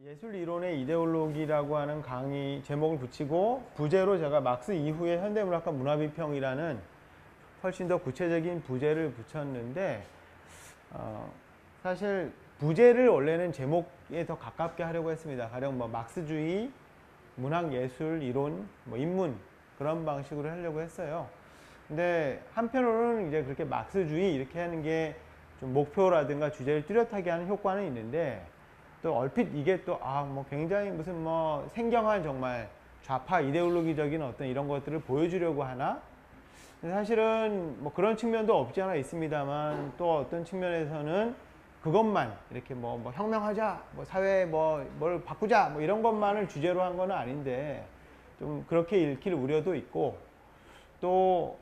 예술 이론의 이데올로기라고 하는 강의 제목을 붙이고 부제로 제가 막스 이후의 현대문학과 문화비평이라는 훨씬 더 구체적인 부제를 붙였는데 사실 부제를 원래는 제목에 더 가깝게 하려고 했습니다. 가령 뭐 막스주의, 문학예술 이론, 뭐 인문 그런 방식으로 하려고 했어요. 근데 한편으로는 이제 그렇게 막스주의 이렇게 하는 게 좀 목표라든가 주제를 뚜렷하게 하는 효과는 있는데 또 얼핏 이게 또 뭐 굉장히 무슨 뭐 생경한 정말 좌파 이데올로기적인 어떤 이런 것들을 보여주려고 하나? 사실은 뭐 그런 측면도 없지 않아 있습니다만 또 어떤 측면에서는 그것만 이렇게 뭐 혁명하자, 뭐 사회 뭘 바꾸자, 뭐 이런 것만을 주제로 한 건 아닌데 좀 그렇게 읽힐 우려도 있고, 또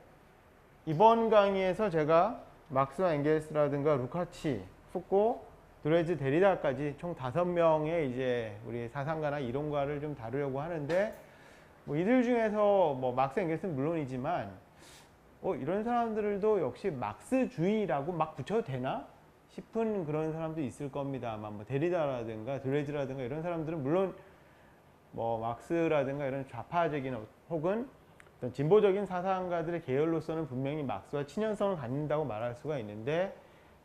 이번 강의에서 제가 막스와 엥겔스라든가 루카치, 푸코, 드레즈 데리다까지 총 5명의 이제 우리 사상가나 이론가를 좀 다루려고 하는데, 뭐 이들 중에서 뭐 막스 엥겔스는 물론이지만 이런 사람들도 역시 막스주의라고 막 붙여도 되나 싶은 그런 사람도 있을 겁니다. 아마 뭐 데리다라든가 드레즈라든가 이런 사람들은 물론 뭐 막스라든가 이런 좌파적인 혹은 어떤 진보적인 사상가들의 계열로서는 분명히 막스와 친연성을 갖는다고 말할 수가 있는데,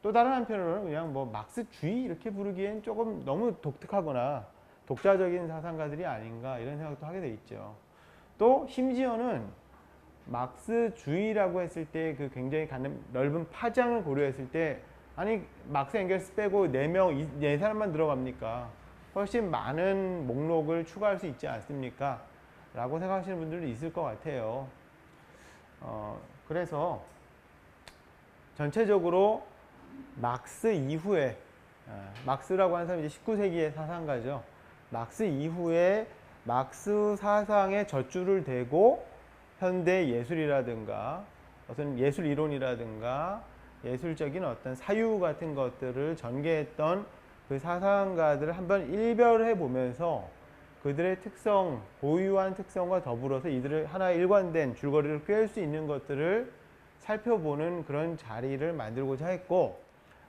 또 다른 한편으로는 그냥 뭐 막스주의 이렇게 부르기엔 조금 너무 독특하거나 독자적인 사상가들이 아닌가 이런 생각도 하게 돼 있죠. 또 심지어는 막스주의라고 했을 때 그 굉장히 넓은 파장을 고려했을 때 아니 막스 엥겔스 빼고 4명, 4사람만 들어갑니까? 훨씬 많은 목록을 추가할 수 있지 않습니까? 라고 생각하시는 분들도 있을 것 같아요. 그래서 전체적으로 막스 이후에 막스라고 하는 사람이 이제 19세기의 사상가죠. 막스 이후에 막스 사상에 젖줄을 대고 현대 예술이라든가 어떤 예술 이론이라든가 예술적인 어떤 사유 같은 것들을 전개했던 그 사상가들을 한번 일별해 보면서 그들의 특성, 고유한 특성과 더불어서 이들을 하나의 일관된 줄거리를 꿰을 수 있는 것들을 살펴보는 그런 자리를 만들고자 했고,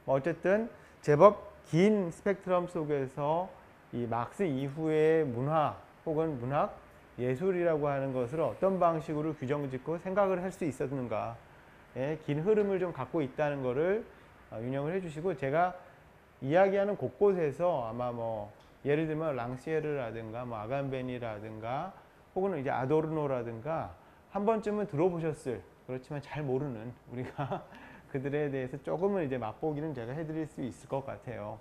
어쨌든 제법 긴 스펙트럼 속에서 이 막스 이후의 문화 혹은 문학, 예술이라고 하는 것을 어떤 방식으로 규정짓고 생각을 할 수 있었는가의 긴 흐름을 좀 갖고 있다는 것을 윤영을 해주시고, 제가 이야기하는 곳곳에서 아마 뭐 예를 들면 랑시에르라든가 뭐 아간베니라든가 혹은 이제 아도르노라든가 한 번쯤은 들어보셨을, 그렇지만 잘 모르는 우리가 그들에 대해서 조금은 이제 맛보기는 제가 해드릴 수 있을 것 같아요.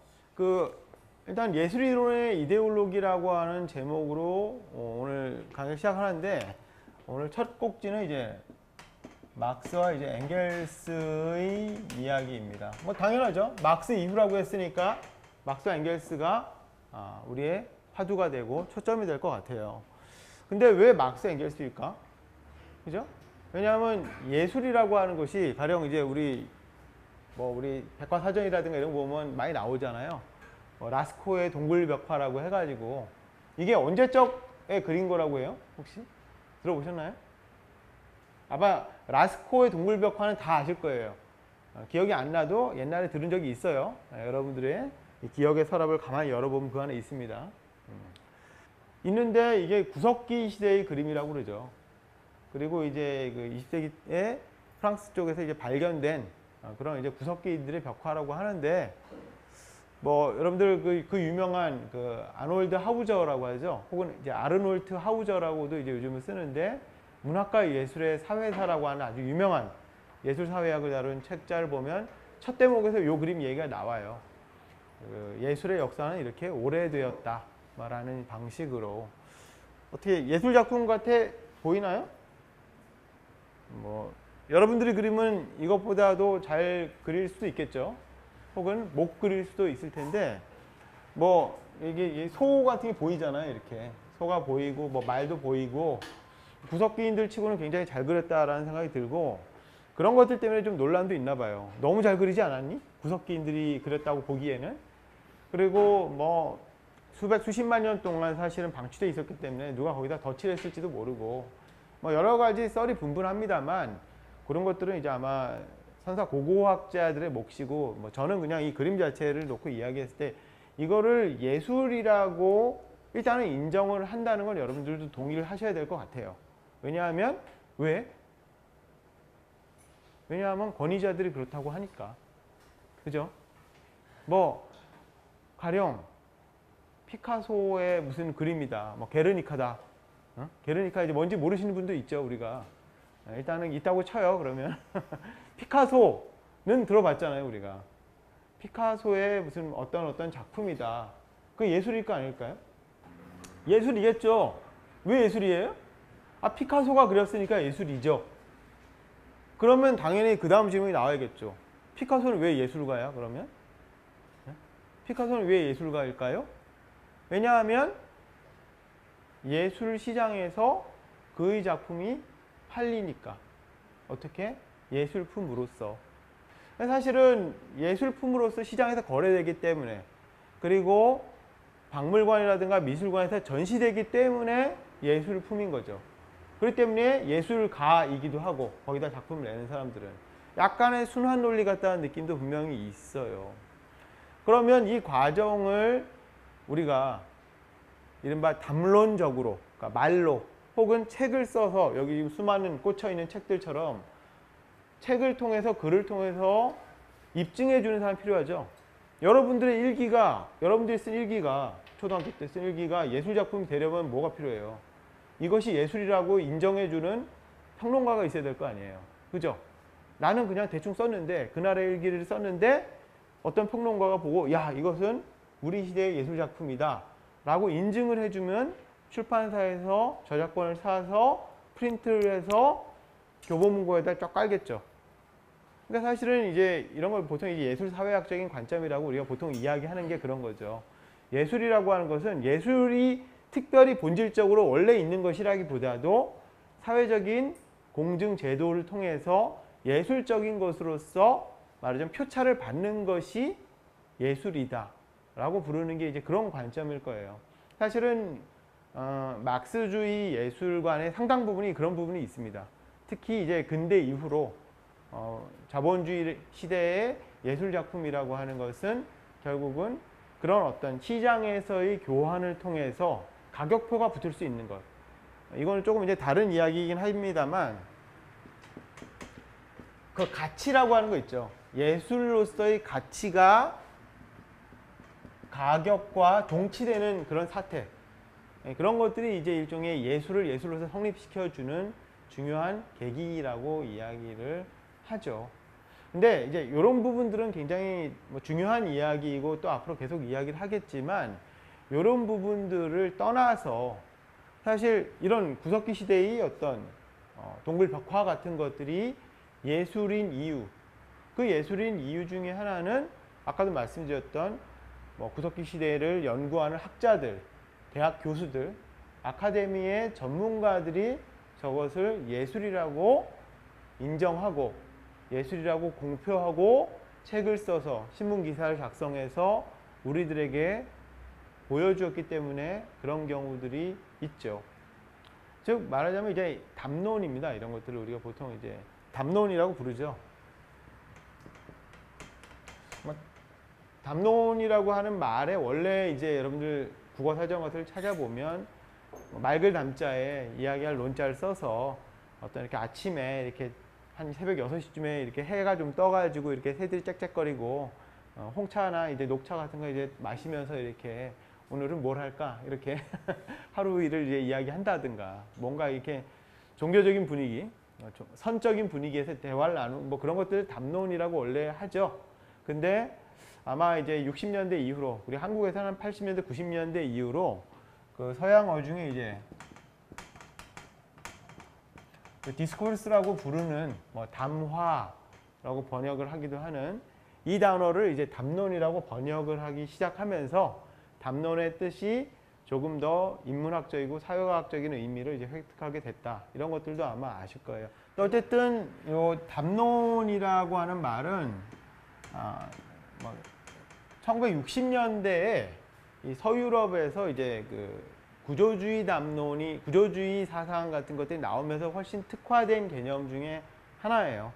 일단 예술이론의 이데올로기라고 하는 제목으로 오늘 강의 시작하는데, 오늘 첫 꼭지는 이제 막스와 이제 엥겔스의 이야기입니다. 뭐 당연하죠. 막스 이후라고 했으니까 막스와 엥겔스가 우리의 화두가 되고 초점이 될 것 같아요. 근데 왜 막스 엥겔스일까? 그죠? 왜냐하면 예술이라고 하는 것이 가령 이제 우리 백과사전이라든가 이런 거 보면 많이 나오잖아요. 라스코의 동굴벽화라고 해가지고 이게 언제적에 그린 거라고 해요? 혹시 들어보셨나요? 아마 라스코의 동굴벽화는 다 아실 거예요. 기억이 안 나도 옛날에 들은 적이 있어요. 여러분들의 기억의 서랍을 가만히 열어보면 그 안에 있습니다. 있는데 이게 구석기 시대의 그림이라고 그러죠. 그리고 이제 그 20세기에 프랑스 쪽에서 이제 발견된 그런 이제 구석기들의 벽화라고 하는데, 뭐 여러분들 그 유명한 그 아놀드 하우저라고 하죠. 혹은 이제 아르놀트 하우저라고도 이제 요즘은 쓰는데, 문학과 예술의 사회사라고 하는 아주 유명한 예술 사회학을 다룬 책자를 보면 첫 대목에서 이 그림 얘기가 나와요. 예술의 역사는 이렇게 오래되었다 말하는 방식으로. 어떻게 예술 작품 같아 보이나요? 뭐 여러분들이 그림은 이것보다도 잘 그릴 수도 있겠죠. 혹은 못 그릴 수도 있을 텐데, 뭐 이게 소 같은 게 보이잖아요. 이렇게 소가 보이고 뭐 말도 보이고, 구석기인들 치고는 굉장히 잘 그렸다라는 생각이 들고, 그런 것들 때문에 좀 논란도 있나 봐요. 너무 잘 그리지 않았니? 구석기인들이 그렸다고 보기에는. 그리고 뭐 수십만 년 동안 사실은 방치되어 있었기 때문에 누가 거기다 덧칠했을지도 모르고, 뭐 여러 가지 썰이 분분합니다만, 그런 것들은 이제 아마 선사 고고학자들의 몫이고, 뭐 저는 그냥 이 그림 자체를 놓고 이야기했을 때 이거를 예술이라고 일단은 인정을 한다는 건 여러분들도 동의를 하셔야 될 것 같아요. 왜냐하면 왜? 왜냐하면 권위자들이 그렇다고 하니까. 그죠? 뭐 가령 피카소의 무슨 그림이다. 뭐 게르니카다. 게르니카 이제 뭔지 모르시는 분도 있죠, 우리가. 일단은 있다고 쳐요, 그러면. 피카소는 들어봤잖아요, 우리가. 피카소의 무슨 어떤 작품이다. 그 예술일까 아닐까요? 예술이겠죠. 왜 예술이에요? 아, 피카소가 그렸으니까 예술이죠. 그러면 당연히 그 다음 질문이 나와야겠죠. 피카소는 왜 예술가야, 그러면? 피카소는 왜 예술가일까요? 왜냐하면 예술 시장에서 그의 작품이 팔리니까. 어떻게? 예술품으로서. 사실은 예술품으로서 시장에서 거래되기 때문에, 그리고 박물관이라든가 미술관에서 전시되기 때문에 예술품인 거죠. 그렇기 때문에 예술가이기도 하고, 거기다 작품을 내는 사람들은 약간의 순환 논리 같다는 느낌도 분명히 있어요. 그러면 이 과정을 우리가 이른바 담론적으로, 그러니까 말로 혹은 책을 써서, 여기 지금 수많은 꽂혀있는 책들처럼 책을 통해서, 글을 통해서 입증해 주는 사람이 필요하죠. 여러분들의 일기가, 여러분들이 쓴 일기가, 초등학교 때 쓴 일기가 예술작품이 되려면 뭐가 필요해요? 이것이 예술이라고 인정해 주는 평론가가 있어야 될 거 아니에요. 그죠? 나는 그냥 대충 썼는데, 그날의 일기를 썼는데 어떤 평론가가 보고 야, 이것은 우리 시대의 예술작품이다 라고 인증을 해주면 출판사에서 저작권을 사서 프린트를 해서 교보문고에다 쫙 깔겠죠. 그러니까 사실은 이제 이런 걸 보통 이제 예술 사회학적인 관점이라고 우리가 보통 이야기하는 게 그런 거죠. 예술이라고 하는 것은 예술이 특별히 본질적으로 원래 있는 것이라기보다도 사회적인 공증 제도를 통해서 예술적인 것으로서 말하자면 표차를 받는 것이 예술이다 라고 부르는 게 이제 그런 관점일 거예요. 사실은 막스주의 예술관의 상당 부분이 그런 부분이 있습니다. 특히 이제 근대 이후로 자본주의 시대의 예술작품이라고 하는 것은 결국은 그런 어떤 시장에서의 교환을 통해서 가격표가 붙을 수 있는 것. 이거는 조금 이제 다른 이야기이긴 합니다만, 그 가치라고 하는 거 있죠. 예술로서의 가치가 가격과 동치되는 그런 사태. 그런 것들이 이제 일종의 예술을 예술로서 성립시켜주는 중요한 계기라고 이야기를 하죠. 근데 이제 이런 부분들은 굉장히 뭐 중요한 이야기이고 또 앞으로 계속 이야기를 하겠지만, 이런 부분들을 떠나서 사실 이런 구석기 시대의 어떤 동굴 벽화 같은 것들이 예술인 이유, 그 예술인 이유 중에 하나는 아까도 말씀드렸던 뭐 구석기 시대를 연구하는 학자들, 대학 교수들, 아카데미의 전문가들이 저것을 예술이라고 인정하고 예술이라고 공표하고 책을 써서 신문 기사를 작성해서 우리들에게 보여주었기 때문에 그런 경우들이 있죠. 즉 말하자면 이제 담론입니다. 이런 것들을 우리가 보통 이제 담론이라고 부르죠. 담론이라고 하는 말에 원래 이제 여러분들 국어 사전 같은 걸 찾아보면 맑을 담자에 이야기할 논자를 써서 어떤 이렇게 아침에 이렇게 한 새벽 6시쯤에 이렇게 해가 좀 떠가지고 이렇게 새들이 짹짹거리고 홍차나 이제 녹차 같은 거 이제 마시면서 이렇게 오늘은 뭘 할까 이렇게 하루 일을 이제 이야기한다든가 뭔가 이렇게 종교적인 분위기, 선적인 분위기에서 대화를 나누는 뭐 그런 것들을 담론이라고 원래 하죠. 근데 아마 이제 60년대 이후로 우리 한국에서는 80년대, 90년대 이후로 그 서양어 중에 이제 그 디스코스라고 부르는 뭐 담화라고 번역을 하기도 하는 이 단어를 이제 담론이라고 번역을 하기 시작하면서 담론의 뜻이 조금 더 인문학적이고 사회과학적인 의미를 이제 획득하게 됐다. 이런 것들도 아마 아실 거예요. 어쨌든 요 담론이라고 하는 말은 뭐 1960년대에 이 서유럽에서 이제 그 구조주의 담론이 구조주의 사상 같은 것들이 나오면서 훨씬 특화된 개념 중에 하나예요.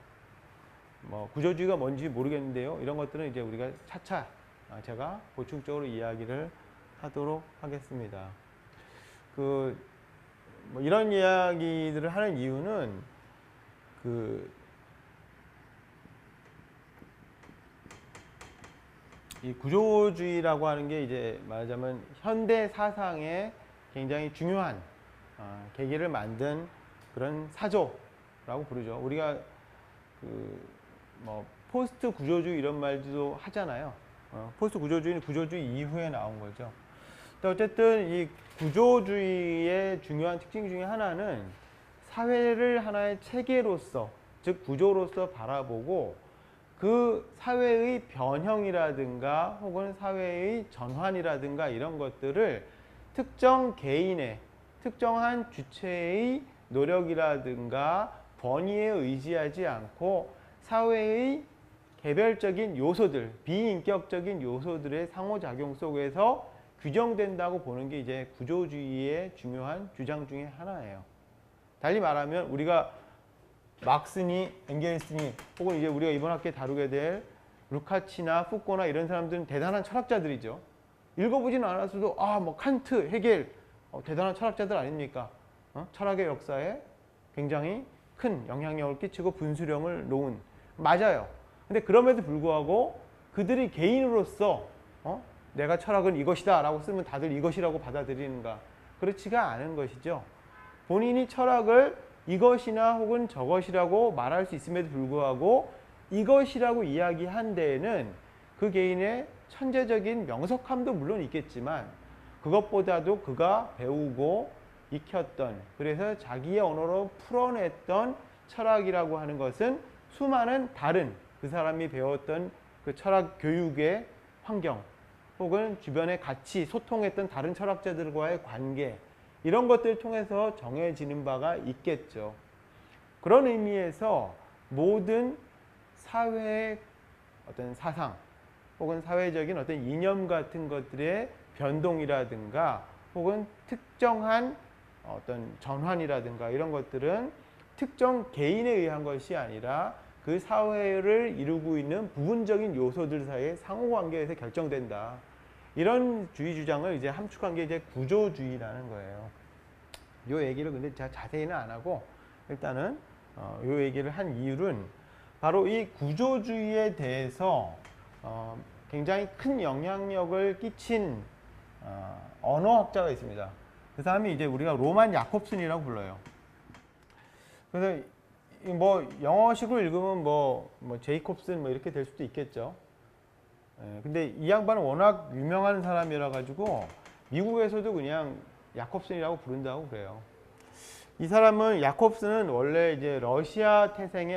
뭐 구조주의가 뭔지 모르겠는데요. 이런 것들은 이제 우리가 차차 제가 보충적으로 이야기를 하도록 하겠습니다. 뭐 이런 이야기들을 하는 이유는 이 구조주의라고 하는 게 이제 말하자면 현대 사상의 굉장히 중요한 계기를 만든 그런 사조라고 부르죠. 우리가 뭐 포스트 구조주의 이런 말도 하잖아요. 포스트 구조주의는 구조주의 이후에 나온 거죠. 근데 어쨌든 이 구조주의의 중요한 특징 중에 하나는 사회를 하나의 체계로서, 즉 구조로서 바라보고 그 사회의 변형이라든가 혹은 사회의 전환이라든가 이런 것들을 특정 개인의 특정한 주체의 노력이라든가 권위에 의지하지 않고 사회의 개별적인 요소들, 비인격적인 요소들의 상호작용 속에서 규정된다고 보는 게 이제 구조주의의 중요한 주장 중에 하나예요. 달리 말하면 우리가 막스니, 엥겔스니 혹은 이제 우리가 이번 학기에 다루게 될 루카치나 푸코나 이런 사람들은 대단한 철학자들이죠. 읽어보지는 않았어도 뭐 칸트, 헤겔 대단한 철학자들 아닙니까? 철학의 역사에 굉장히 큰 영향력을 끼치고 분수령을 놓은 맞아요. 근데 그럼에도 불구하고 그들이 개인으로서 내가 철학은 이것이다 라고 쓰면 다들 이것이라고 받아들이는가? 그렇지가 않은 것이죠. 본인이 철학을 이것이나 혹은 저것이라고 말할 수 있음에도 불구하고 이것이라고 이야기한 데에는 그 개인의 천재적인 명석함도 물론 있겠지만 그것보다도 그가 배우고 익혔던, 그래서 자기의 언어로 풀어냈던 철학이라고 하는 것은 수많은 다른 그 사람이 배웠던 그 철학 교육의 환경 혹은 주변에 같이 소통했던 다른 철학자들과의 관계 이런 것들을 통해서 정해지는 바가 있겠죠. 그런 의미에서 모든 사회의 어떤 사상 혹은 사회적인 어떤 이념 같은 것들의 변동이라든가 혹은 특정한 어떤 전환이라든가 이런 것들은 특정 개인에 의한 것이 아니라 그 사회를 이루고 있는 부분적인 요소들 사이의 상호관계에서 결정된다. 이런 주의 주장을 이제 함축한 게 이제 구조주의라는 거예요. 요 얘기를 근데 제가 자세히는 안 하고 일단은 요 얘기를 한 이유는 바로 이 구조주의에 대해서 굉장히 큰 영향력을 끼친 언어학자가 있습니다. 그 사람이 이제 우리가 로만 야콥슨이라고 불러요. 그래서 뭐 영어식으로 읽으면 뭐 제이콥슨 뭐 이렇게 될 수도 있겠죠. 근데 이 양반은 워낙 유명한 사람이라 가지고 미국에서도 그냥 야콥슨이라고 부른다고 그래요. 이 사람은 야콥슨은 원래 이제 러시아 태생의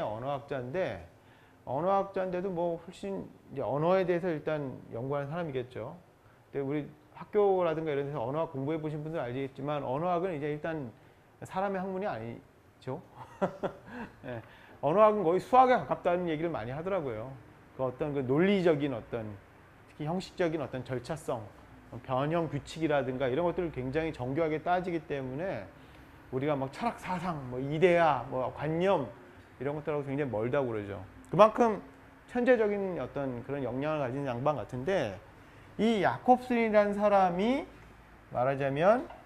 언어학자인데도 뭐 훨씬 이제 언어에 대해서 일단 연구하는 사람이겠죠. 근데 우리 학교라든가 이런 데서 언어학 공부해 보신 분들 알겠지만 언어학은 이제 일단 사람의 학문이 아니죠. 네. 언어학은 거의 수학에 가깝다는 얘기를 많이 하더라고요. 그 어떤 그 논리적인 특히 형식적인 어떤 절차성, 변형 규칙이라든가 이런 것들을 굉장히 정교하게 따지기 때문에 우리가 막 철학 사상, 뭐 이데아, 뭐 관념 이런 것들하고 굉장히 멀다고 그러죠. 그만큼 천재적인 어떤 그런 역량을 가진 양반 같은데 이 야콥슨이라는 사람이 말하자면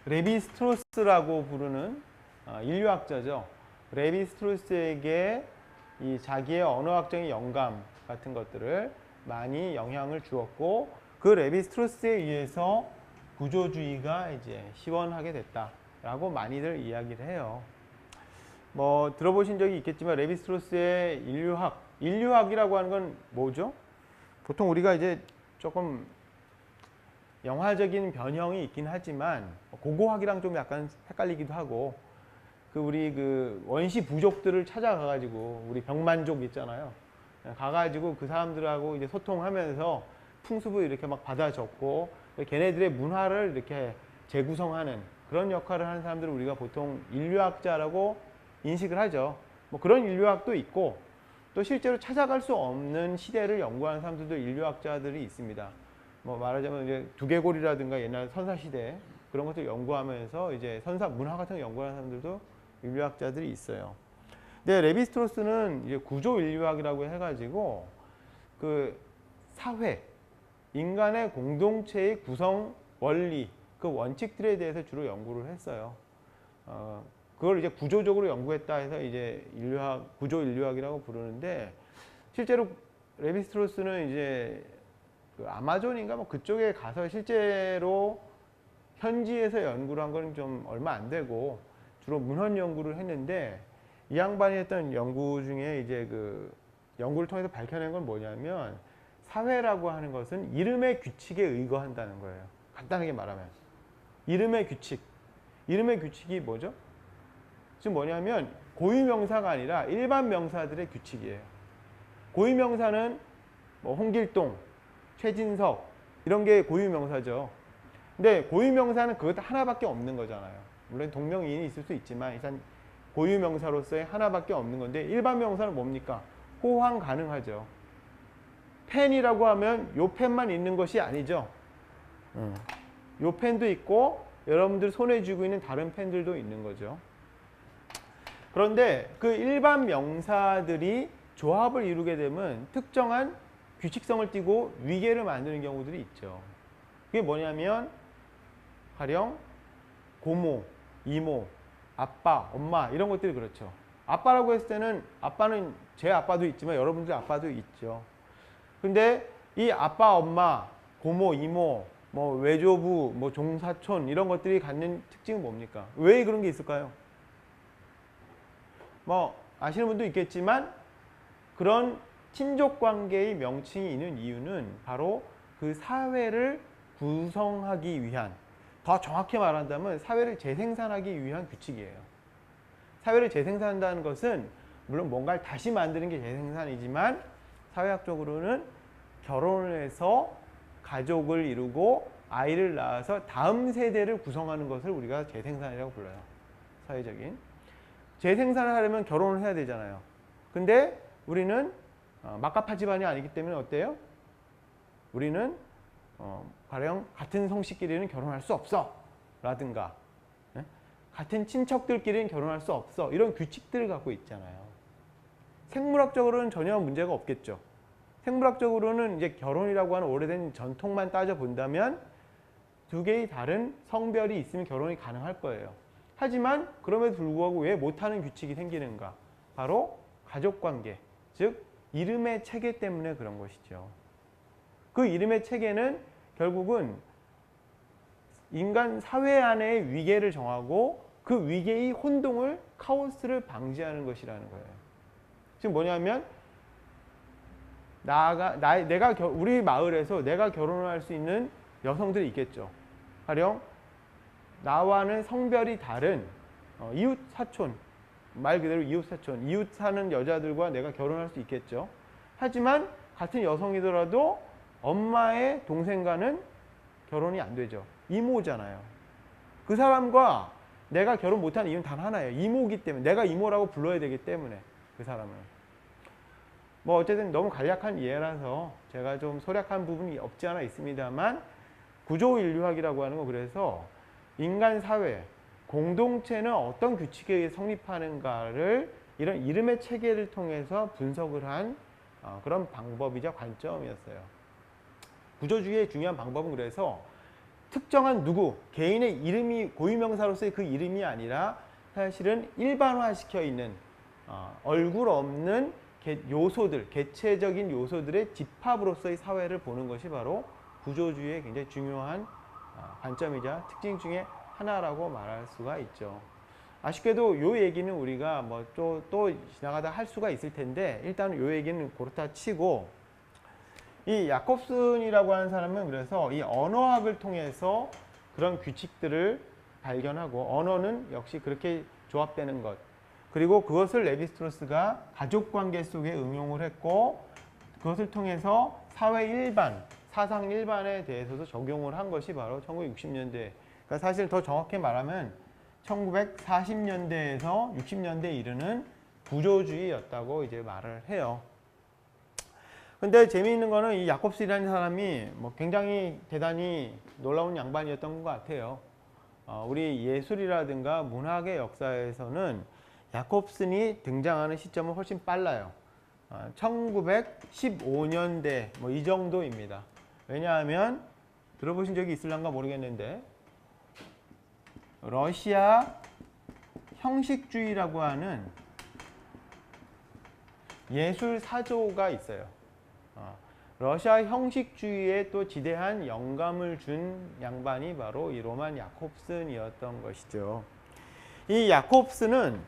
레비스트로스라고 부르는 인류학자죠. 레비스트로스에게 이 자기의 언어학적인 영감 같은 것들을 많이 영향을 주었고 그 레비스트로스에 의해서 구조주의가 이제 시원하게 됐다라고 많이들 이야기를 해요. 뭐 들어보신 적이 있겠지만 레비스트로스의 인류학이라고 하는 건 뭐죠? 보통 우리가 이제 조금 영화적인 변형이 있긴 하지만 고고학이랑 좀 약간 헷갈리기도 하고 우리 원시 부족들을 찾아가가지고 우리 병만족 있잖아요. 가가지고 그 사람들하고 이제 소통하면서 풍습을 이렇게 막 받아 적고 걔네들의 문화를 이렇게 재구성하는 그런 역할을 하는 사람들을 우리가 보통 인류학자라고 인식을 하죠. 뭐 그런 인류학도 있고 또 실제로 찾아갈 수 없는 시대를 연구하는 사람들도 인류학자들이 있습니다. 뭐 말하자면 이제 두개골이라든가 옛날 선사시대 그런 것들 연구하면서 이제 문화 같은 거 연구하는 사람들도 인류학자들이 있어요. 근데 레비스트로스는 이제 구조 인류학이라고 해가지고 그 사회, 인간의 공동체의 구성 원리, 그 원칙들에 대해서 주로 연구를 했어요. 그걸 이제 구조적으로 연구했다 해서 이제 구조 인류학이라고 부르는데, 실제로 레비스트로스는 이제 그 아마존인가 뭐 그쪽에 가서 실제로 현지에서 연구를 한 건 좀 얼마 안 되고 주로 문헌 연구를 했는데, 이 양반이 했던 연구 중에 이제 그 연구를 통해서 밝혀낸 건 뭐냐면, 사회라고 하는 것은 이름의 규칙에 의거한다는 거예요. 간단하게 말하면 이름의 규칙. 이름의 규칙이 뭐죠? 지금 뭐냐면 고유명사가 아니라 일반 명사들의 규칙이에요. 고유명사는 뭐 홍길동, 최진석 이런 게 고유명사죠. 근데 고유명사는 그것 하나밖에 없는 거잖아요. 물론 동명이인이 있을 수 있지만 일단 고유명사로서의 하나밖에 없는 건데, 일반 명사는 뭡니까? 호환 가능하죠. 펜이라고 하면 요 펜만 있는 것이 아니죠. 요 펜도 있고 여러분들 손에 쥐고 있는 다른 펜들도 있는 거죠. 그런데 그 일반 명사들이 조합을 이루게 되면 특정한 규칙성을 띠고 위계를 만드는 경우들이 있죠. 그게 뭐냐면 가령 고모, 이모, 아빠, 엄마 이런 것들이 그렇죠. 아빠라고 했을 때는 아빠는 제 아빠도 있지만 여러분들 아빠도 있죠. 근데 이 아빠, 엄마, 고모, 이모, 뭐 외조부, 뭐 종사촌 이런 것들이 갖는 특징은 뭡니까? 왜 그런 게 있을까요? 뭐 아시는 분도 있겠지만 그런 친족 관계의 명칭이 있는 이유는 바로 그 사회를 구성하기 위한, 더 정확히 말한다면 사회를 재생산하기 위한 규칙이에요. 사회를 재생산한다는 것은 물론 뭔가를 다시 만드는 게 재생산이지만, 사회학적으로는 결혼을 해서 가족을 이루고 아이를 낳아서 다음 세대를 구성하는 것을 우리가 재생산이라고 불러요. 사회적인. 재생산을 하려면 결혼을 해야 되잖아요. 근데 우리는 막가파 집안이 아니기 때문에 어때요? 우리는 가령 같은 성씨끼리는 결혼할 수 없어 라든가, 같은 친척들끼리는 결혼할 수 없어, 이런 규칙들을 갖고 있잖아요. 생물학적으로는 전혀 문제가 없겠죠. 생물학적으로는 이제 결혼이라고 하는 오래된 전통만 따져 본다면 두 개의 다른 성별이 있으면 결혼이 가능할 거예요. 하지만 그럼에도 불구하고 왜 못하는 규칙이 생기는가? 바로 가족관계, 즉 이름의 체계 때문에 그런 것이죠. 그 이름의 체계는 결국은 인간 사회 안의 위계를 정하고 그 위계의 혼동을, 카오스를 방지하는 것이라는 거예요. 지금 뭐냐면 우리 마을에서 내가 결혼할 수 있는 여성들이 있겠죠. 가령 나와는 성별이 다른 이웃 사촌, 말 그대로 이웃 사촌, 이웃 사는 여자들과 내가 결혼할 수 있겠죠. 하지만 같은 여성이더라도 엄마의 동생과는 결혼이 안 되죠. 이모잖아요. 그 사람과 내가 결혼 못하는 이유는 단 하나예요. 이모기 때문에. 내가 이모라고 불러야 되기 때문에. 그 사람은. 뭐 어쨌든 너무 간략한 이해라서 제가 좀 소략한 부분이 없지 않아 있습니다만, 구조인류학이라고 하는 거, 그래서 인간 사회, 공동체는 어떤 규칙에 의해 성립하는가를 이런 이름의 체계를 통해서 분석을 한 그런 방법이자 관점이었어요. 구조주의의 중요한 방법은 그래서 특정한 누구, 개인의 이름이 고유명사로서의 그 이름이 아니라 사실은 일반화시켜 있는 얼굴 없는 요소들, 개체적인 요소들의 집합으로서의 사회를 보는 것이 바로 구조주의의 굉장히 중요한 관점이자 특징 중에 하나라고 말할 수가 있죠. 아쉽게도 이 얘기는 우리가 뭐 또 지나가다 할 수가 있을 텐데, 일단 이 얘기는 그렇다 치고, 이 야콥슨이라고 하는 사람은 그래서 이 언어학을 통해서 그런 규칙들을 발견하고, 언어는 역시 그렇게 조합되는 것, 그리고 그것을 레비스트로스가 가족관계 속에 응용을 했고, 그것을 통해서 사회 일반, 사상 일반에 대해서도 적용을 한 것이 바로 1960년대, 그러니까 사실 더 정확히 말하면 1940년대에서 60년대에 이르는 구조주의였다고 이제 말을 해요. 근데 재미있는 거는 이 야콥슨이라는 사람이 뭐 굉장히 대단히 놀라운 양반이었던 것 같아요. 우리 예술이라든가 문학의 역사에서는 야콥슨이 등장하는 시점은 훨씬 빨라요. 1915년대 뭐 이 정도입니다. 왜냐하면 들어보신 적이 있을란가 모르겠는데 러시아 형식주의라고 하는 예술 사조가 있어요. 러시아 형식주의에 또 지대한 영감을 준 양반이 바로 이 로만 야콥슨이었던 것이죠. 이 야콥슨은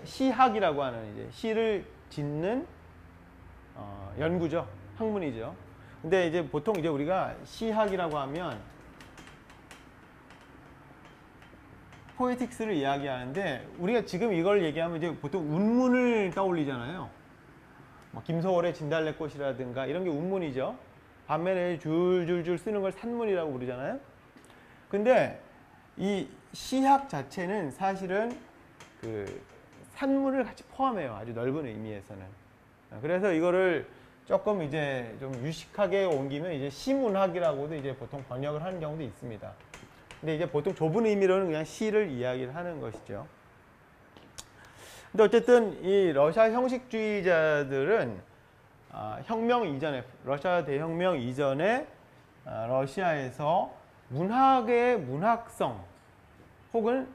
시학이라고 하는 이제 시를 짓는 연구죠. 학문이죠. 근데 이제 보통 이제 우리가 시학이라고 하면 포에틱스를 이야기하는데 우리가 지금 이걸 얘기하면 이제 보통 운문을 떠올리잖아요. 김소월의 진달래꽃이라든가 이런 게 운문이죠. 반면에 줄줄줄 쓰는 걸 산문이라고 부르잖아요. 근데 이 시학 자체는 사실은 그 산문을 같이 포함해요. 아주 넓은 의미에서는. 그래서 이거를 조금 이제 좀 유식하게 옮기면 이제 시문학이라고도 이제 보통 번역을 하는 경우도 있습니다. 근데 이제 보통 좁은 의미로는 그냥 시를 이야기를 하는 것이죠. 근데 어쨌든 이 러시아 형식주의자들은 혁명 이전에, 러시아 대혁명 이전에 러시아에서 문학의 문학성 혹은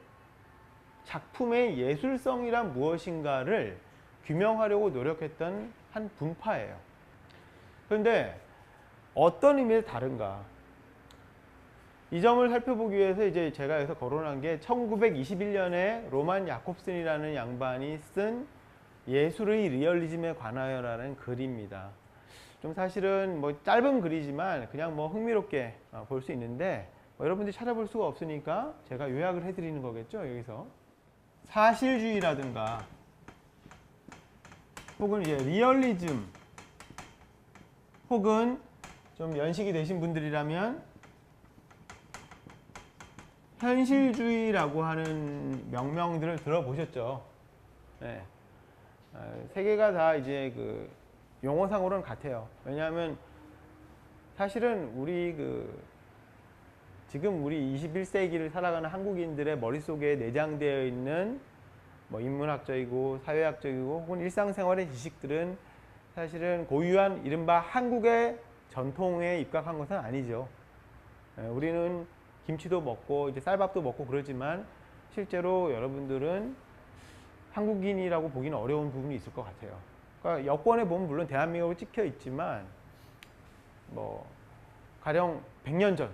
작품의 예술성이란 무엇인가를 규명하려고 노력했던 한 분파예요. 그런데 어떤 의미에서 다른가? 이 점을 살펴보기 위해서 이제 제가 여기서 거론한 게 1921년에 로만 야콥슨이라는 양반이 쓴 예술의 리얼리즘에 관하여라는 글입니다. 좀 사실은 뭐 짧은 글이지만 그냥 뭐 흥미롭게 볼 수 있는데 여러분들이 찾아볼 수가 없으니까 제가 요약을 해드리는 거겠죠. 여기서 사실주의라든가 혹은 이제 리얼리즘 혹은 좀 연식이 되신 분들이라면 현실주의라고 하는 명명들을 들어보셨죠. 네. 세 개가 다 이제 그 용어상으로는 같아요. 왜냐하면 사실은 우리 지금 우리 21세기를 살아가는 한국인들의 머릿속에 내장되어 있는 뭐 인문학적이고 사회학적이고 혹은 일상생활의 지식들은 사실은 고유한 이른바 한국의 전통에 입각한 것은 아니죠. 우리는 김치도 먹고 이제 쌀밥도 먹고 그러지만 실제로 여러분들은 한국인이라고 보기는 어려운 부분이 있을 것 같아요. 그러니까 여권에 보면 물론 대한민국으로 찍혀 있지만 뭐 가령 100년 전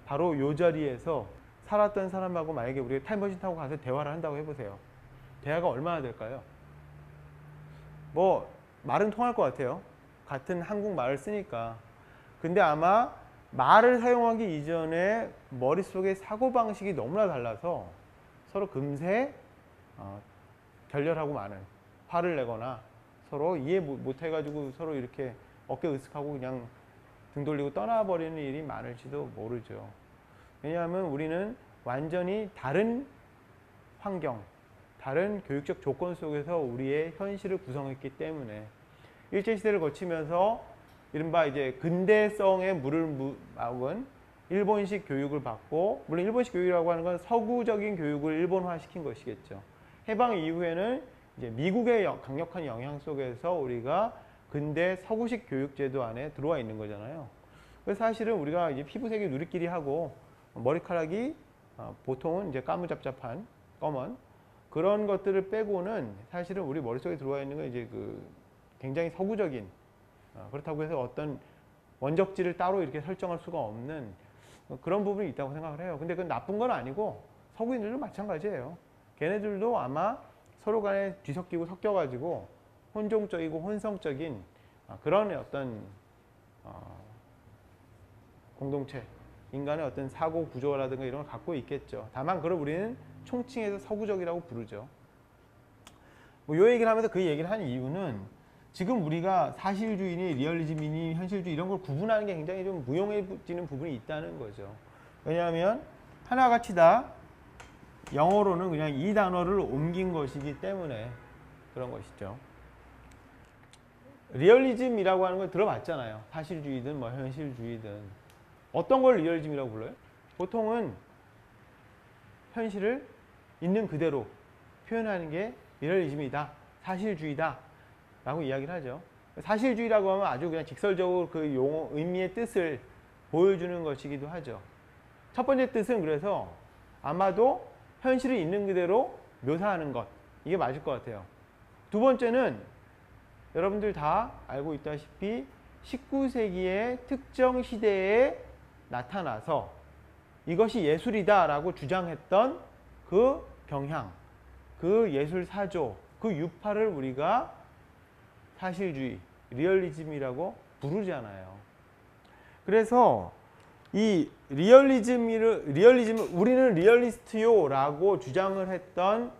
바로 요 자리에서 살았던 사람하고 만약에 우리가 타임머신 타고 가서 대화를 한다고 해보세요. 대화가 얼마나 될까요? 뭐 말은 통할 것 같아요. 같은 한국말을 쓰니까. 근데 아마 말을 사용하기 이전에 머릿속의 사고방식이 너무나 달라서 서로 금세 결렬하고 마는, 화를 내거나 서로 이해 못해가지고 서로 이렇게 어깨 으쓱하고 그냥 등 돌리고 떠나버리는 일이 많을지도 모르죠. 왜냐하면 우리는 완전히 다른 환경, 다른 교육적 조건 속에서 우리의 현실을 구성했기 때문에 일제시대를 거치면서 이른바 이제 근대성의 물을 막은 일본식 교육을 받고, 물론 일본식 교육이라고 하는 건 서구적인 교육을 일본화 시킨 것이겠죠. 해방 이후에는 이제 미국의 강력한 영향 속에서 우리가 근대 서구식 교육제도 안에 들어와 있는 거잖아요. 그래서 사실은 우리가 이제 피부색이 누리끼리 하고 머리카락이 보통은 이제 까무잡잡한 검은 그런 것들을 빼고는 사실은 우리 머릿속에 들어와 있는 건 이제 굉장히 서구적인, 그렇다고 해서 어떤 원적지를 따로 이렇게 설정할 수가 없는 그런 부분이 있다고 생각을 해요. 근데 그건 나쁜 건 아니고 서구인들도 마찬가지예요. 걔네들도 아마 서로 간에 뒤섞이고 섞여가지고 혼종적이고 혼성적인 그런 어떤 공동체, 인간의 어떤 사고 구조라든가 이런 걸 갖고 있겠죠. 다만 그걸 우리는 총칭해서 서구적이라고 부르죠. 뭐 요 얘기를 하면서 그 얘기를 한 이유는 지금 우리가 사실주의니 리얼리즘이니 현실주의 이런 걸 구분하는 게 굉장히 좀 무용해지는 부분이 있다는 거죠. 왜냐하면 하나같이 다 영어로는 그냥 이 단어를 옮긴 것이기 때문에 그런 것이죠. 리얼리즘이라고 하는 걸 들어봤잖아요. 사실주의든 뭐 현실주의든. 어떤 걸 리얼리즘이라고 불러요? 보통은 현실을 있는 그대로 표현하는 게 리얼리즘이다, 사실주의다 라고 이야기를 하죠. 사실주의라고 하면 아주 그냥 직설적으로 그 용어, 의미의 뜻을 보여주는 것이기도 하죠. 첫 번째 뜻은 그래서 아마도 현실을 있는 그대로 묘사하는 것, 이게 맞을 것 같아요. 두 번째는 여러분들 다 알고 있다시피 19세기의 특정 시대에 나타나서 이것이 예술이다 라고 주장했던 그 경향, 그 예술 사조, 그 유파를 우리가 사실주의, 리얼리즘이라고 부르잖아요. 그래서 이 리얼리즘을 우리는 리얼리스트요 라고 주장을 했던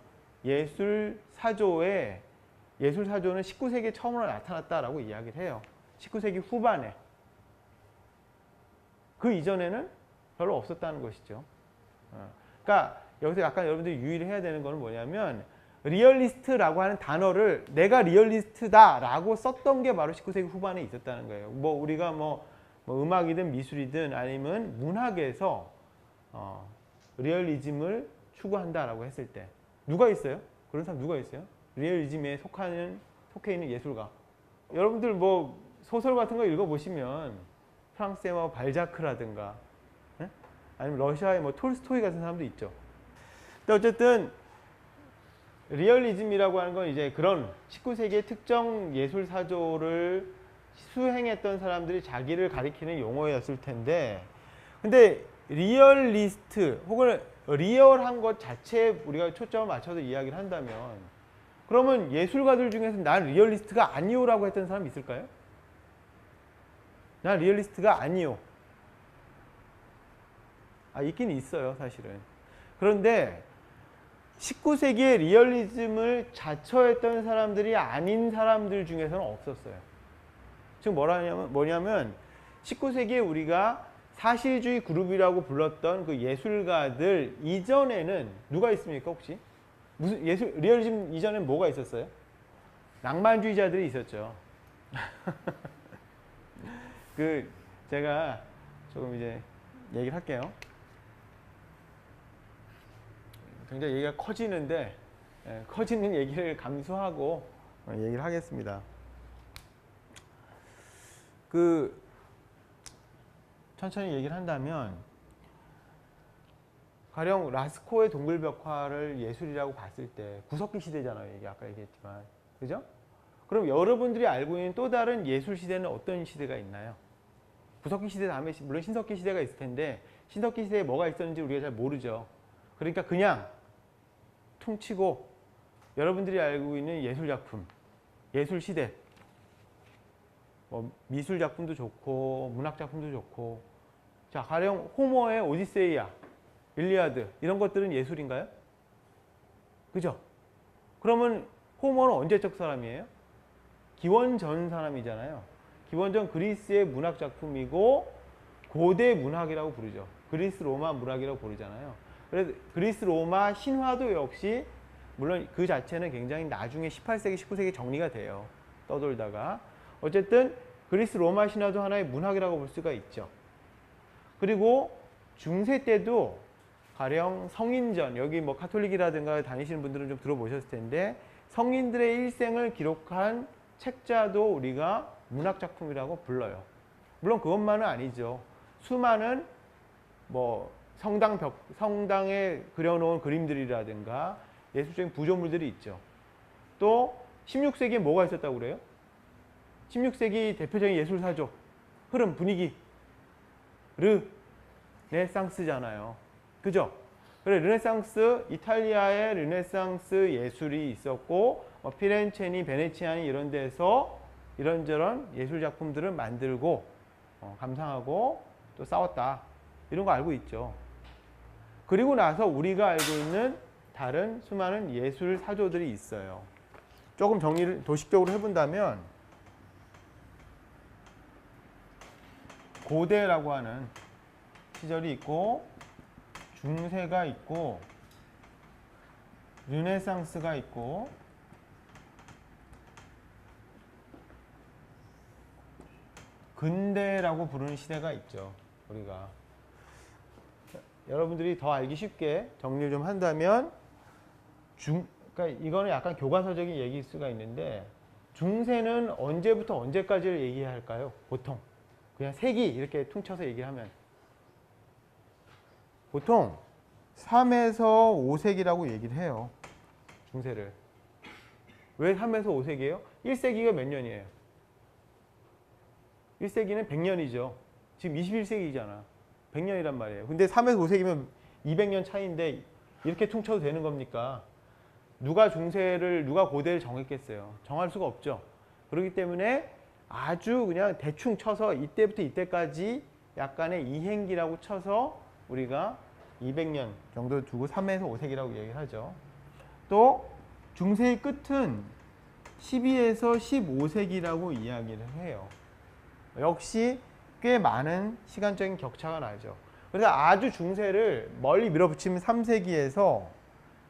예술 사조는 19세기에 처음으로 나타났다라고 이야기를 해요. 19세기 후반에. 그 이전에는 별로 없었다는 것이죠. 그러니까 여기서 약간 여러분들이 유의를 해야 되는 것은 뭐냐면 리얼리스트라고 하는 단어를 내가 리얼리스트다라고 썼던 게 바로 19세기 후반에 있었다는 거예요. 뭐 우리가 뭐 음악이든 미술이든 아니면 문학에서 리얼리즘을 추구한다라고 했을 때 누가 있어요? 그런 사람 누가 있어요? 리얼리즘에 속해 있는 예술가. 여러분들 뭐 소설 같은 거 읽어보시면 프랑스의 뭐 발자크라든가 아니면 러시아의 뭐 톨스토이 같은 사람도 있죠. 근데 어쨌든 리얼리즘이라고 하는 건 이제 그런 19세기의 특정 예술 사조를 수행했던 사람들이 자기를 가리키는 용어였을 텐데, 근데 리얼리스트 혹은 리얼한 것 자체에 우리가 초점을 맞춰서 이야기를 한다면 그러면 예술가들 중에서 난 리얼리스트가 아니오라고 했던 사람 있을까요? 난 리얼리스트가 아니오. 있긴 있어요, 사실은. 그런데 19세기의 리얼리즘을 자처했던 사람들이 아닌 사람들 중에서는 없었어요. 지금 뭐냐면 19세기에 우리가 사실주의 그룹이라고 불렀던 그 예술가들 이전에는 누가 있습니까, 혹시? 무슨 리얼리즘 이전엔 뭐가 있었어요? 낭만주의자들이 있었죠. 제가 조금 이제 얘기를 할게요. 굉장히 얘기가 커지는데 커지는 얘기를 감수하고 얘기를 하겠습니다. 천천히 얘기를 한다면 가령 라스코의 동굴벽화를 예술이라고 봤을 때 구석기 시대잖아요. 이게 아까 얘기했지만 그죠? 그럼 여러분들이 알고 있는 또 다른 예술 시대는 어떤 시대가 있나요? 구석기 시대 다음에 물론 신석기 시대가 있을 텐데 신석기 시대에 뭐가 있었는지 우리가 잘 모르죠. 그러니까 그냥 퉁치고 여러분들이 알고 있는 예술 작품, 예술 시대, 미술 작품도 좋고 문학 작품도 좋고, 자 가령 호머의 오디세이아, 일리아드 이런 것들은 예술인가요? 그죠? 그러면 호머는 언제적 사람이에요? 기원전 사람이잖아요. 기원전 그리스의 문학 작품이고 고대 문학이라고 부르죠. 그리스 로마 문학이라고 부르잖아요. 그래서 그리스 로마 신화도 역시 물론 그 자체는 굉장히 나중에 18세기, 19세기 정리가 돼요. 떠돌다가. 어쨌든 그리스 로마 신화도 하나의 문학이라고 볼 수가 있죠. 그리고 중세 때도 가령 성인전, 여기 뭐 카톨릭이라든가 다니시는 분들은 좀 들어보셨을 텐데 성인들의 일생을 기록한 책자도 우리가 문학작품이라고 불러요. 물론 그것만은 아니죠. 수많은 뭐 성당에 그려놓은 그림들이라든가 예술적인 구조물들이 있죠. 또 16세기에 뭐가 있었다고 그래요? 16세기 대표적인 예술사조, 흐름, 분위기, 르네상스잖아요. 그죠? 그래, 르네상스, 이탈리아의 르네상스 예술이 있었고 피렌체니, 베네치아니 이런 데서 이런저런 예술 작품들을 만들고 감상하고 또 싸웠다. 이런 거 알고 있죠. 그리고 나서 우리가 알고 있는 다른 수많은 예술 사조들이 있어요. 조금 정리를 도식적으로 해본다면 고대라고 하는 시절이 있고 중세가 있고 르네상스가 있고 근대라고 부르는 시대가 있죠. 우리가. 여러분들이 더 알기 쉽게 정리를 좀 한다면 그러니까 이거는 약간 교과서적인 얘기일 수가 있는데 중세는 언제부터 언제까지를 얘기해야 할까요? 보통 그냥 세기 이렇게 퉁쳐서 얘기하면 보통 3에서 5세기라고 얘기를 해요. 중세를. 왜 3에서 5세기예요? 1세기가 몇 년이에요? 1세기는 100년이죠. 지금 21세기잖아. 100년이란 말이에요. 근데 3에서 5세기면 200년 차이인데 이렇게 퉁쳐도 되는 겁니까? 누가 중세를, 누가 고대를 정했겠어요? 정할 수가 없죠. 그렇기 때문에 아주 그냥 대충 쳐서 이때부터 이때까지 약간의 이행기라고 쳐서 우리가 200년 정도 두고 3에서 5세기라고 얘기를 하죠. 또 중세의 끝은 12에서 15세기라고 이야기를 해요. 역시 꽤 많은 시간적인 격차가 나죠. 그래서 아주 중세를 멀리 밀어붙이면 3세기에서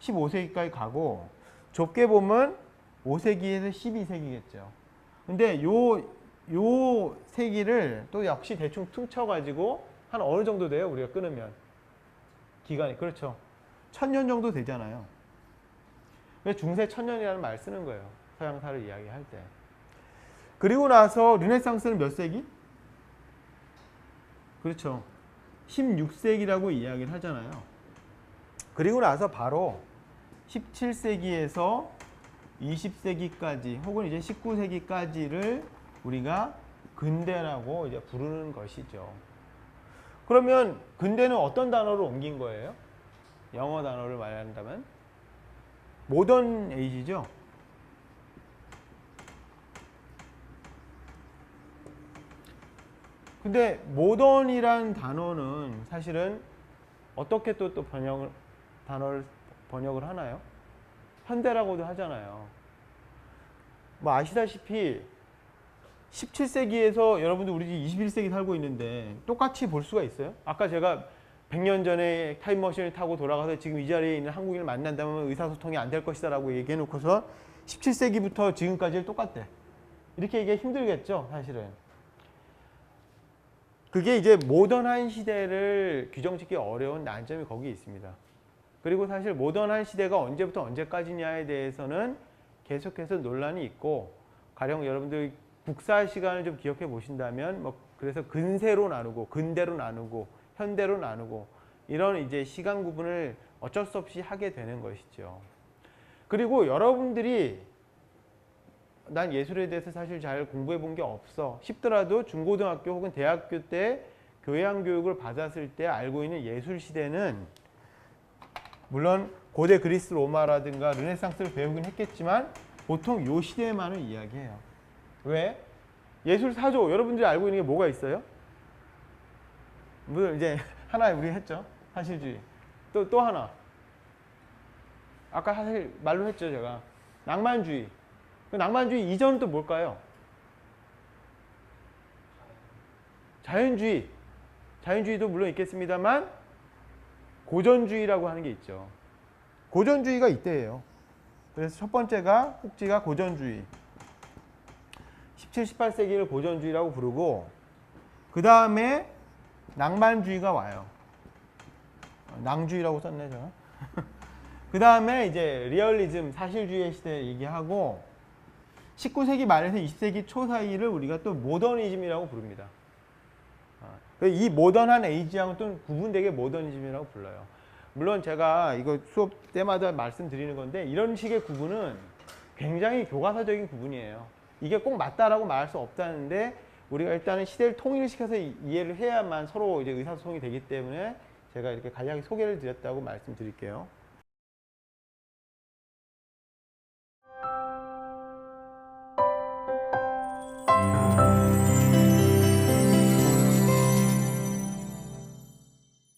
15세기까지 가고 좁게 보면 5세기에서 12세기겠죠. 근데 요 세기를 또 역시 대충 퉁쳐가지고 한 어느 정도 돼요? 우리가 끊으면. 기간이. 그렇죠. 1000년 정도 되잖아요. 그래서 중세 1000년이라는 말 쓰는 거예요. 서양사를 이야기할 때. 그리고 나서 르네상스는 몇 세기? 그렇죠. 16세기라고 이야기를 하잖아요. 그리고 나서 바로 17세기에서 20세기까지 혹은 이제 19세기까지를 우리가 근대라고 이제 부르는 것이죠. 그러면 근대는 어떤 단어로 옮긴 거예요? 영어 단어를 말한다면 모던 에이지죠. 근데 모던이란 단어는 사실은 어떻게 또 단어를 번역을 하나요? 현대라고도 하잖아요. 뭐 아시다시피 17세기에서 여러분들 우리 21세기 살고 있는데 똑같이 볼 수가 있어요? 아까 제가 100년 전에 타임머신을 타고 돌아가서 지금 이 자리에 있는 한국인을 만난다면 의사소통이 안 될 것이다 라고 얘기해놓고서 17세기부터 지금까지 똑같대. 이렇게 얘기하기 힘들겠죠, 사실은. 그게 이제 모던한 시대를 규정짓기 어려운 난점이 거기에 있습니다. 그리고 사실 모던한 시대가 언제부터 언제까지냐에 대해서는 계속해서 논란이 있고, 가령 여러분들 국사 시간을 좀 기억해 보신다면 뭐 그래서 근세로 나누고 근대로 나누고 현대로 나누고 이런 이제 시간 구분을 어쩔 수 없이 하게 되는 것이죠. 그리고 여러분들이 난 예술에 대해서 사실 잘 공부해 본 게 없어 싶더라도 중고등학교 혹은 대학교 때 교양 교육을 받았을 때 알고 있는 예술 시대는 물론 고대 그리스 로마라든가 르네상스를 배우긴 했겠지만 보통 요 시대만을 이야기해요. 왜? 예술 사조 여러분들이 알고 있는 게 뭐가 있어요? 물론 이제 하나 우리 했죠. 사실주의. 또 하나. 아까 사실 말로 했죠, 제가. 낭만주의. 그 낭만주의 이전은 또 뭘까요? 자연주의. 자연주의도 물론 있겠습니다만 고전주의라고 하는 게 있죠. 고전주의가 이때예요. 그래서 첫 번째가 꼭지가 고전주의. 17, 18세기를 고전주의라고 부르고 그 다음에 낭만주의가 와요. 낭주의라고 썼네, 제가. 그 다음에 이제 리얼리즘, 사실주의 시대 얘기하고 19세기 말에서 20세기 초 사이를 우리가 또 모더니즘이라고 부릅니다. 이 모던한 에이지하고는 또 구분되게 모더니즘이라고 불러요. 물론 제가 이거 수업 때마다 말씀드리는 건데 이런 식의 구분은 굉장히 교과서적인 구분이에요. 이게 꼭 맞다라고 말할 수 없다는데 우리가 일단은 시대를 통일시켜서 이해를 해야만 서로 이제 의사소통이 되기 때문에 제가 이렇게 간략히 소개를 드렸다고 말씀드릴게요.